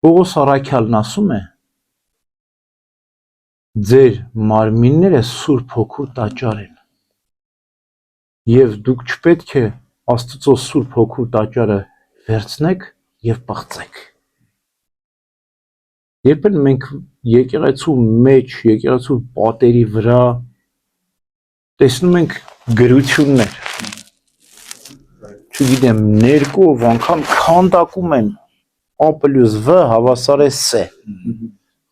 Պողոս Առաքյալն ասում է. ձեր մարմինները Սուրբ Հոգու տաճար են, եւ դուք չպետք է Աստծո Սուրբ Հոգու տաճարը վերցնեք եւ պղծեք։ Երբեմն մենք եկեղեցու մեջ, եկեղեցու պատերի վրա տեսնում ենք գրություններ, չգիտեմ, ներկով անգամ քանդակում են A + V հավասար է S,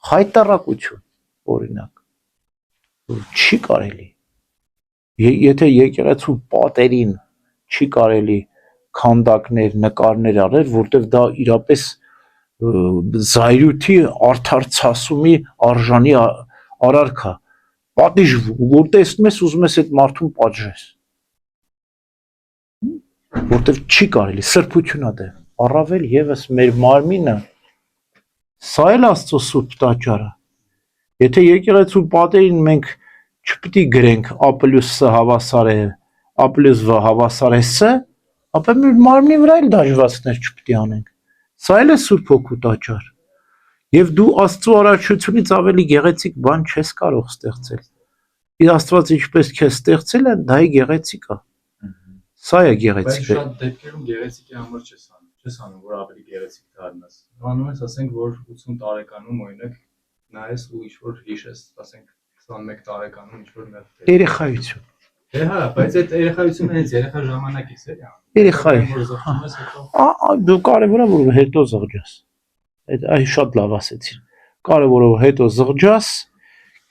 հայտարարություն, օրինակ, չի կարելի, եթե եկեղեցու պատերին չի կարելի քանդակներ, նկարներ արել, որտեղ դա իրապես զայրույթի արդարացումի արժանի արարք է, պատիժ, որ տեսնում ես, ուզում ես այդ մարդուն պատժես, որտեղ չի կարելի, սրբություն է դե, առավել եւս մեր մարմինը, սա էլ Աստծո Սուրբ տաճարը, եթե եկեղեցու պատերին մենք չպիտի գրենք A + S հավասար է, A + V հավասար է S, ապա մեր մարմնի վրա էլ դաջվածքներ չպիտի անենք, սա էլ է Սուրբ Հոգու տաճար, եւ դու Աստծո արարչությունից ավելի գեղեցիկ բան չես կարող ստեղծել, իր Աստված ինչպես քեզ ստեղծել է, դա է գեղեցիկ է, սա է գեղեցիկը։ Բայց շատ դեպքերում գեղեցիկի համար չես անում, որ ավելի գեղեցիկ դառնաս, անում ես, ասենք, որ 80 տարեկանում օրինակ նայես ու ինչ-որ հիշես, ասենք 21 տարեկանում ինչ-որ մի Երեխայություն։ Հա, բայց այդ երեխայությունը հենց երեխա ժամանակից է, Երեխայի։ որ զղջում ես հետո։ Դու կարևորը որ հետո զղջաս։ Այդ շատ լավ ասեցին։ Կարևորը հետո զղջաս,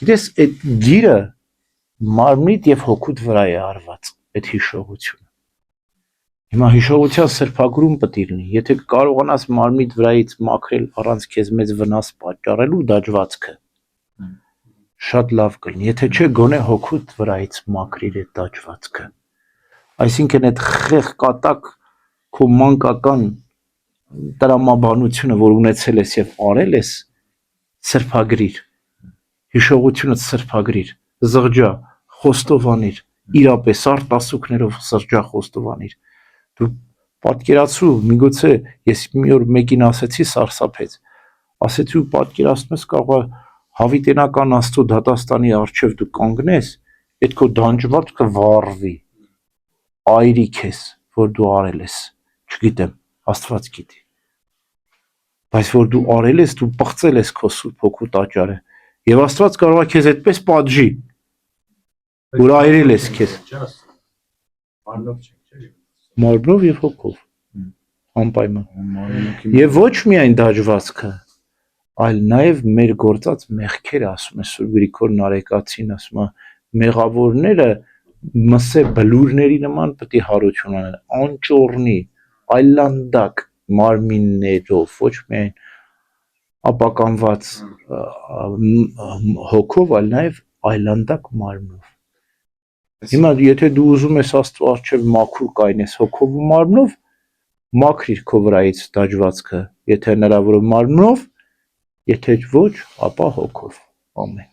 գիտես, այդ գիրը մարմնիդ եւ հոգուդ վրա է արված, այդ հիշողությունը։ Հիմա հիշողության սրբագրում պետք է լինի, եթե կարողանաս մարմնիդ վրայից մաքրել առանց քեզ մեծ վնաս պատճառելու դաջվածքը, շատ լավ կլինի, եթե չէ գոնե հոգուդ վրայից մաքրիր այդ դաջվածքը, այսինքն այդ խեղ կատակ քո մանկական տրամաբանությունը, որ ունեցել ես եւ արել ես, սրբագրիր, հիշողությունդ սրբագրիր, զղջա, խոստովանիր, իրապես արտասուքներով զղջա, խոստովանիր, դու պատկերացրու, միգուցե ես մի օր մեկին ասեցի սարսափեց, ասեցի ու պատկերացնում ես կարող հավիտենական Աստծո դատաստանի առջև դու կանգնես, այդ քո դանջվածքը վառվի, այրի քեզ, որ դու արել ես, չգիտեմ, Աստված գիտի, բայց որ դու արել ես, դու պղծել ես քո Սուրբ Հոգու տաճարը, եւ Աստված կարող է քեզ այդպես պատժի, որ այրել ես քեզ, մարմնով եւ հոգով, անպայման, եւ ոչ միայն դաջվածքը, այլ նաև մեր գործած մեղքերը, ասում է Սուրբ Գրիգոր Նարեկացին, ասում է, մեղավորները մսե բլուրների նման պետք է հարություն անեն, անճոռնի, այլանդակ մարմիններով, ոչ միայն ապականված հոգով, այլ նաև այլանդակ մարմնով։ Հիմա եթե դու ուզում ես Աստծո առջև մաքուր կայնես հոգով ու մարմնով, մաքրիր քո վրայից դաջվածքը, եթե հնարավոր է մարմնով, եթե ոչ, ապա հոգով, ամեն։